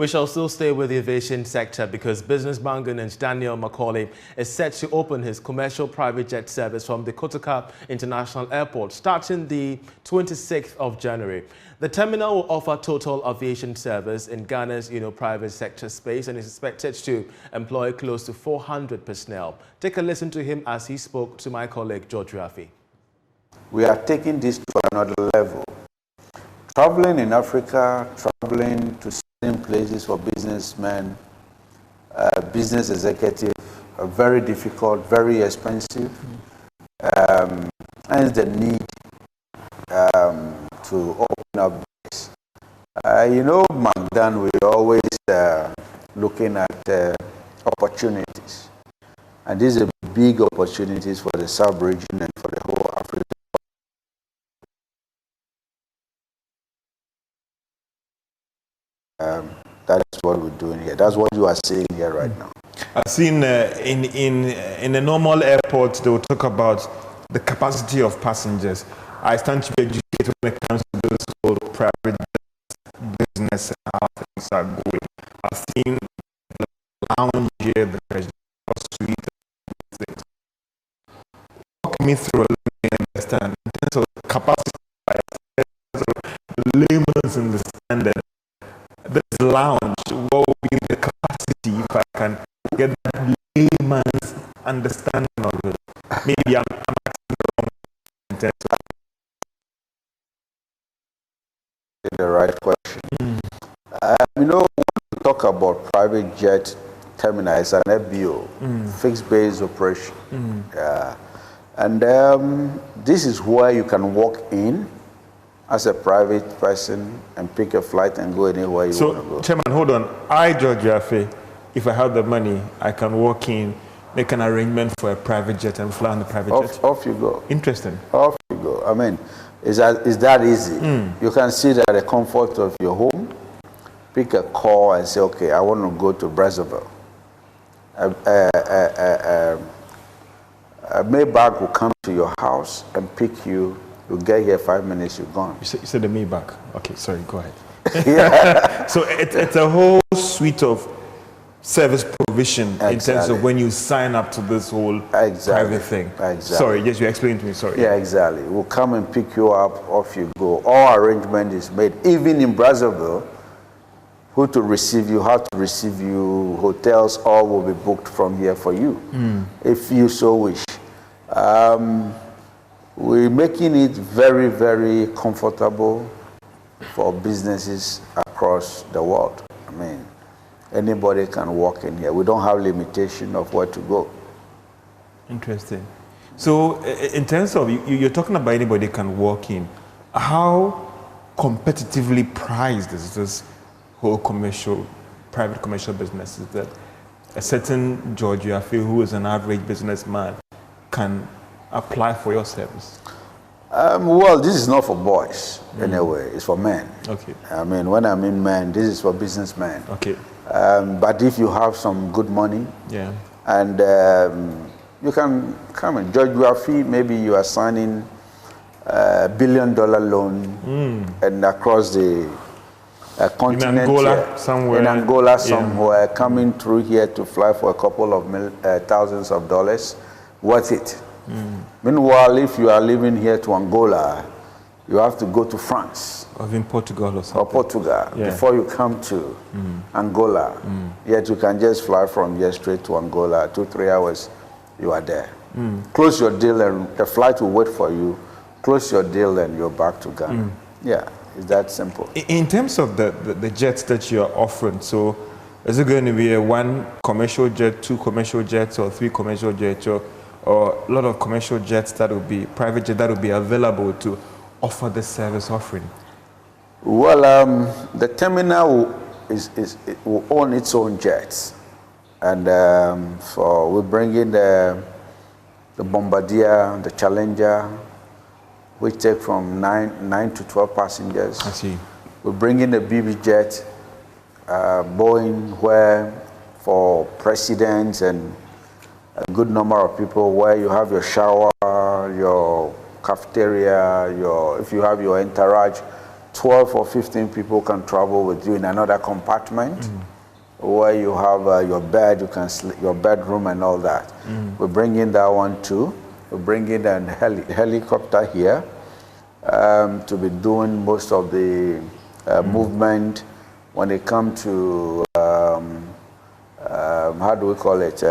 We shall still stay with the aviation sector because business banker Daniel Macaulay is set to open his commercial private jet service from the Kotoka International Airport starting the 26th of January. The terminal will offer total aviation service in Ghana's private sector space and is expected to employ close to 400 personnel. Take a listen to him as he spoke to my colleague George Raffi. We are taking this to another level. Traveling in Africa, traveling to certain places for businessmen, business executives, are very difficult, very expensive, and the need to open up this. McDan, we're always looking at opportunities. And these are big opportunities for the sub-region and for the whole Africa. That's what we're doing here. That's what you are seeing here right now. I've seen in a normal airport, they will talk about the capacity of passengers. I stand to be educated when it comes to this whole private business and how things are going. I've seen the lounge here, the presidential suite, and things. Walk me through, let me understand. In terms of capacity, layman's understanding. This lounge, what will be the capacity if I can get that layman's understanding of it? Maybe I'm asking the wrong in terms of the right question. When we talk about private jet terminal, it's an FBO, fixed base operation. And this is where you can walk in as a private person and pick a flight and go anywhere you want to go. So, Chairman, hold on. I, George Raffi, if I have the money, I can walk in, make an arrangement for a private jet and fly on the private jet. Off you go. Interesting. Off you go. I mean, it's that easy. You can sit at the comfort of your home, pick a call and say, okay, I want to go to Brazzaville. A Maybach will come to your house and pick you. You get here 5 minutes, you're gone. You said the Maybach. Okay, sorry, go ahead. Yeah. So it's a whole suite of service provision in terms of when you sign up to this whole private thing. Exactly. Sorry, yes, you explained to me, sorry. Yeah, exactly. We'll come and pick you up, off you go. All arrangement is made, even in Brazzaville, who to receive you, how to receive you, hotels, all will be booked from here for you, if you so wish. We're making it very, very comfortable for businesses across the world. I mean, anybody can walk in here. We don't have limitation of where to go. Interesting. So in terms of, you're talking about anybody can walk in. How competitively priced is this whole private commercial business? Is that a certain George Raffi, who is an average businessman, can apply for your service? Well, this is not for boys anyway. It's for men. Okay. I mean, when I mean men, this is for businessmen. Okay. But if you have some good money, and you can come and George Raffi, maybe you are signing $1 billion loan and across the continent in Angola here, somewhere. In Angola somewhere, coming through here to fly for a couple of thousands of dollars, worth it. Meanwhile, if you are living here to Angola, you have to go to France. Or in Portugal or something. Or Portugal, before you come to Angola. Yet you can just fly from here straight to Angola, 2-3 hours, you are there. Close your deal and the flight will wait for you. Close your deal and you're back to Ghana. Yeah, it's that simple. In terms of the jets that you're offering, so is it going to be a 1 commercial jet, 2 commercial jets, or 3 commercial jets, or a lot of commercial jets that will be, private jet that will be available to offer the service offering? Well, the terminal will own its own jets. And we bring in the Bombardier, the Challenger, which take from 9 to 12 passengers. I see. We bring in the BB jet, Boeing, where for presidents and a good number of people, where you have your shower, your cafeteria, if you have your entourage, 12 or 15 people can travel with you in another compartment where you have your bed, you can sleep, your bedroom and all that. We bring in that one too. We bring in a helicopter here to be doing most of the movement when it comes to, how do we call it?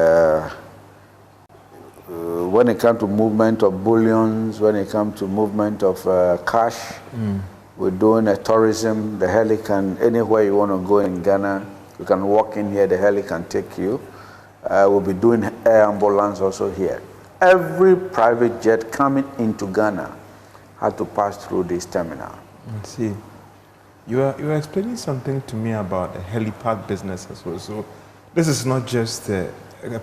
When it comes to movement of bullions, when it comes to movement of cash, we're doing a tourism. The heli can, anywhere you want to go in Ghana, you can walk in here, the heli can take you. We'll be doing air ambulance also here. Every private jet coming into Ghana had to pass through this terminal. I see. You were explaining something to me about the helipad business as well. So this is not just a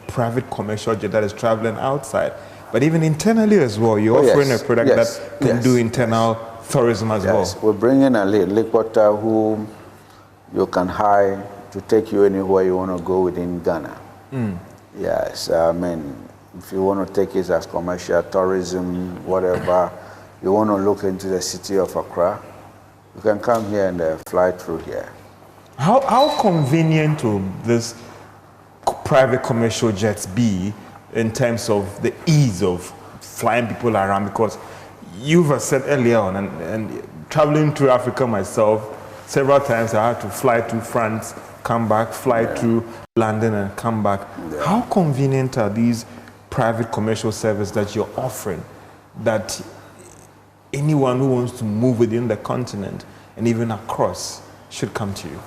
private commercial jet that is traveling outside, but even internally as well. You're offering a product that can do internal tourism as well. We're bringing a helicopter who you can hire to take you anywhere you want to go within Ghana. Yes, I mean, if you want to take it as commercial tourism, whatever, you want to look into the city of Accra, you can come here and fly through here. How convenient will this private commercial jets be in terms of the ease of flying people around? Because you've said earlier on, and traveling through Africa myself, several times I had to fly to France, come back, fly through London and come back. How convenient are these private commercial services that you're offering that anyone who wants to move within the continent and even across should come to you?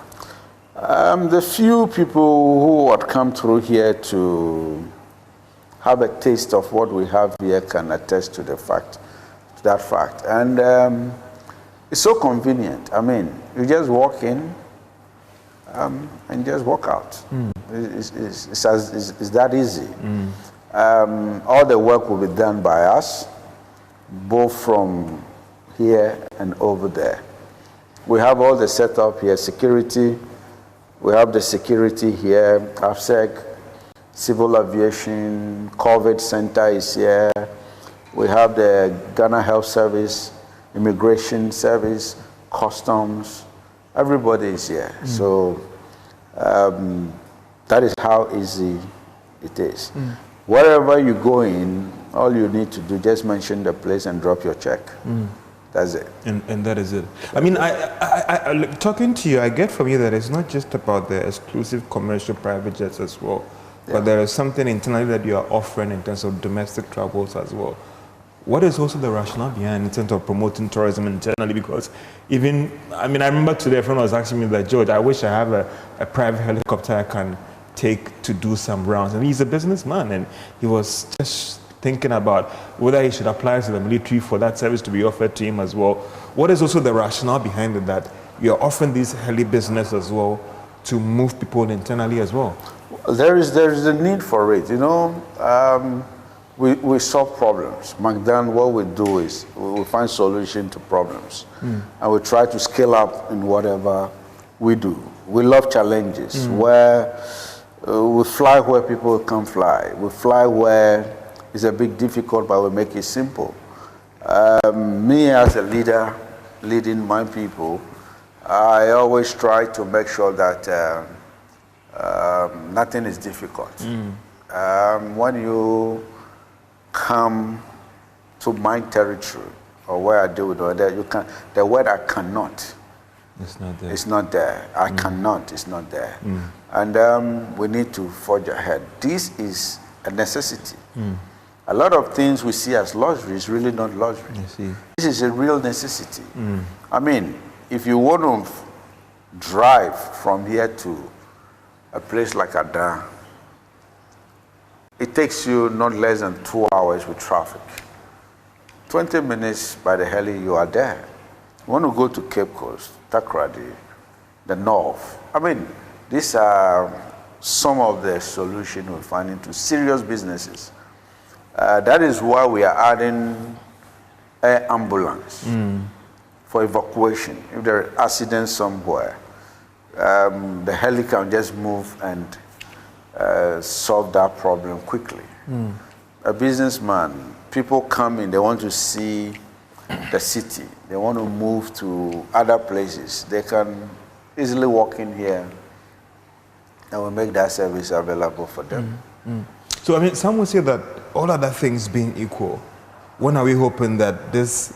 The few people who would come through here to have a taste of what we have here can attest to that fact. And it's so convenient. I mean, you just walk in and just walk out. It's that easy. All the work will be done by us, both from here and over there. We have all the setup here, security. We have the security here, AFSEC, Civil Aviation, COVID Center is here. We have the Ghana Health Service, Immigration Service, Customs. Everybody is here. So that is how easy it is. Wherever you go in, all you need to do, just mention the place and drop your check. That's it. And that is it. I mean, I talking to you, I get from you that it's not just about the exclusive commercial private jets as well, but there is something internally that you are offering in terms of domestic travels as well. What is also the rationale behind in terms of promoting tourism internally? Because even, I mean, I remember today a friend was asking me that, George, I wish I have a private helicopter I can take to do some rounds. And he's a businessman, and he was just thinking about whether he should apply to the military for that service to be offered to him as well. What is also the rationale behind it that you're offering this heli business as well to move people internally as well? There is a need for it. You know, we solve problems. McDan, what we do is we find solution to problems, and we try to scale up in whatever we do. We love challenges where we fly where people can't fly. We fly where it's a bit difficult, but we make it simple. Me as a leader, leading my people, I always try to make sure that nothing is difficult. When you come to my territory or where I deal with there, you can. The word I cannot. It's not there. It's not there. I cannot. It's not there. And we need to forge ahead. This is a necessity. A lot of things we see as luxury is really not luxury. This is a real necessity. I mean, if you want to drive from here to a place like Ada, it takes you not less than 2 hours with traffic. 20 minutes by the heli, you are there. You want to go to Cape Coast, Takoradi, the north. I mean, these are some of the solutions we're finding to serious businesses. That is why we are adding air ambulance for evacuation. If there are accidents somewhere, the heli can just move and solve that problem quickly. A businessman, people come in, they want to see the city, they want to move to other places, they can easily walk in here and we make that service available for them. So, I mean, some would say that all other things being equal, when are we hoping that this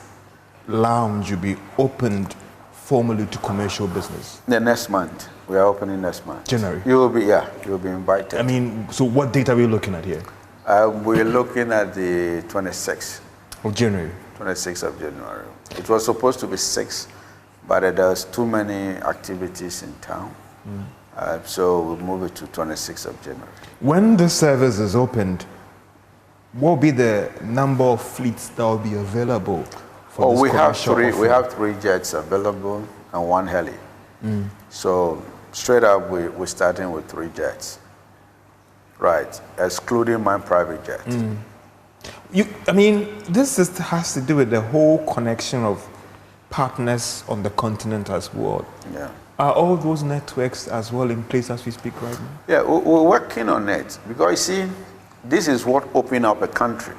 lounge will be opened formally to commercial business? The next month. We are opening next month. January? You will be invited. I mean, so what date are we looking at here? We're looking at the 26th. Of January? 26th of January. It was supposed to be 6, but there's too many activities in town. So we'll move it to 26th of January. When the service is opened, what will be the number of fleets that will be available for this commercial offering? We have 3 jets available and 1 heli. So straight up, we're starting with 3 jets. Right, excluding my private jet. I mean, this has to do with the whole connection of partners on the continent as well. Yeah. Are all those networks as well in place as we speak right now? Yeah, we're working on it because you see, this is what open up a country.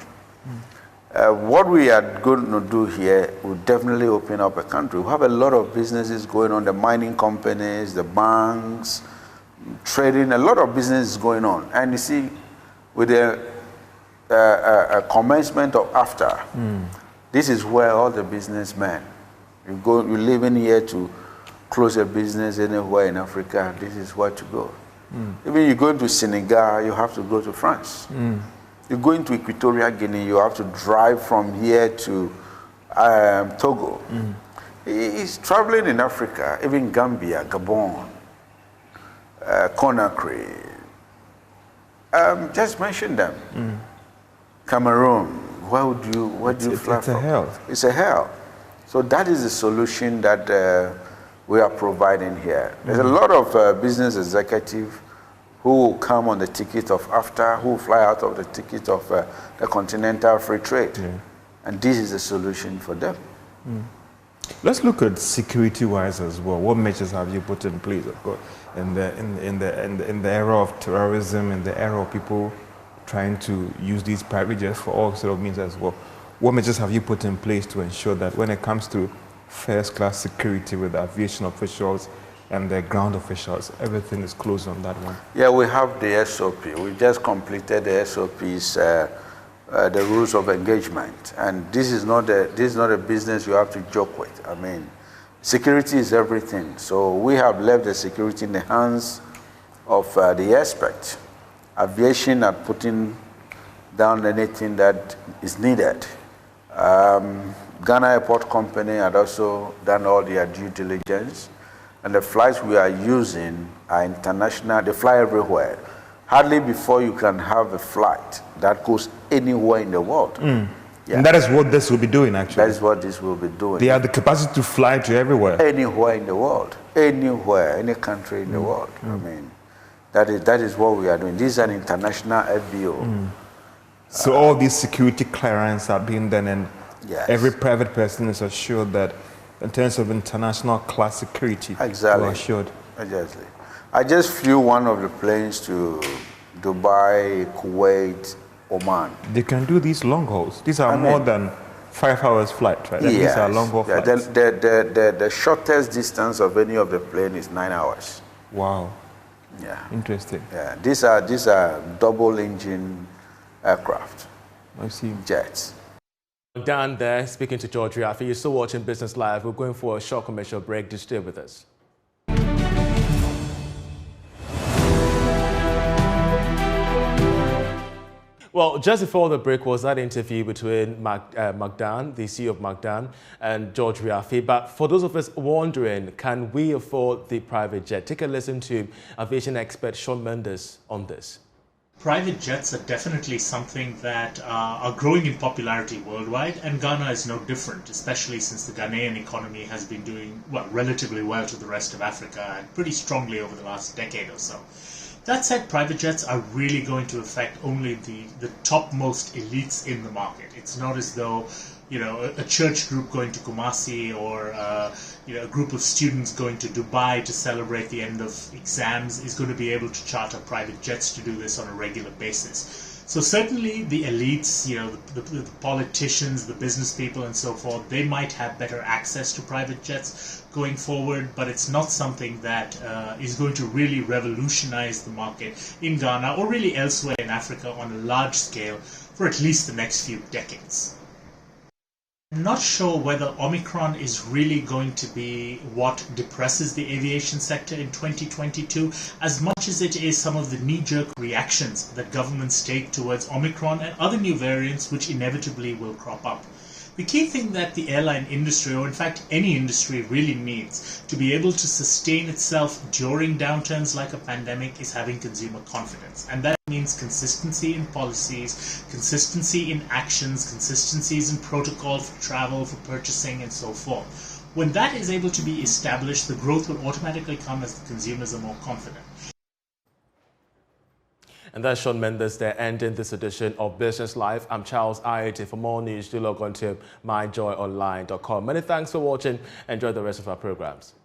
What we are going to do here will definitely open up a country. We have a lot of businesses going on, the mining companies, the banks, trading, a lot of business going on. And you see, with the commencement of AFTA, this is where all the businessmen, you live in here to close a business anywhere in Africa, this is where to go. Even you go to Senegal, you have to go to France. You go into Equatorial Guinea, you have to drive from here to Togo. He's traveling in Africa, even Gambia, Gabon, Conakry. Just mention them. Cameroon, where do you fly from? It's a hell. It's a hell. So that is the solution that we are providing here. There's a lot of business executives who will come on the ticket of AFTA, who will fly out of the ticket of the continental free trade. And this is the solution for them. Let's look at security-wise as well. What measures have you put in place, of course, in the era of terrorism, in the era of people trying to use these private jets for all sort of means as well? What measures have you put in place to ensure that when it comes to first-class security with the aviation officials and the ground officials, everything is closed on that one? Yeah, we have the SOP. We just completed the SOPs, the rules of engagement. And this is not a business you have to joke with. I mean, security is everything. So we have left the security in the hands of the experts. Aviation are putting down anything that is needed. Ghana Airport Company had also done all their due diligence. And the flights we are using are international. They fly everywhere. Hardly before you can have a flight that goes anywhere in the world. Yeah. And that is what this will be doing, actually. That is what this will be doing. They have the capacity to fly to everywhere. Anywhere in the world. Anywhere, any country in the world. I mean, that is what we are doing. This is an international FBO. So all these security clearances are being done, and yes, every private person is assured that in terms of international class security, exactly, we're assured. Exactly. I just flew one of the planes to Dubai, Kuwait, Oman. They can do these long hauls. These are more than 5 hours flight, right? Yes. These are long haul flights. The shortest distance of any of the plane is 9 hours. Wow. Yeah. Interesting. Yeah. These are double engine aircraft. I see. Jets. Dan there, speaking to George Riafi. You're still watching Business Live. We're going for a short commercial break. Just stay with us. Well, just before the break was that interview between McDan, the CEO of McDan, and George Riafi. But for those of us wondering, can we afford the private jet? Take a listen to aviation expert Sean Mendes on this. Private jets are definitely something that are growing in popularity worldwide, and Ghana is no different, especially since the Ghanaian economy has been doing relatively well to the rest of Africa and pretty strongly over the last decade or so. That said, private jets are really going to affect only the topmost elites in the market. It's not as though, a church group going to Kumasi or a group of students going to Dubai to celebrate the end of exams is going to be able to charter private jets to do this on a regular basis. So certainly the elites, the politicians, the business people and so forth, they might have better access to private jets going forward, but it's not something that is going to really revolutionize the market in Ghana or really elsewhere in Africa on a large scale for at least the next few decades. I'm not sure whether Omicron is really going to be what depresses the aviation sector in 2022 as much as it is some of the knee-jerk reactions that governments take towards Omicron and other new variants which inevitably will crop up. The key thing that the airline industry, or in fact any industry, really needs to be able to sustain itself during downturns like a pandemic is having consumer confidence. And that means consistency in policies, consistency in actions, consistencies in protocol for travel, for purchasing, and so forth. When that is able to be established, the growth will automatically come as the consumers are more confident. And that's Sean Mendes there, ending this edition of Business Live. I'm Charles Ayete. For more news, do log on to myjoyonline.com. Many thanks for watching. Enjoy the rest of our programs.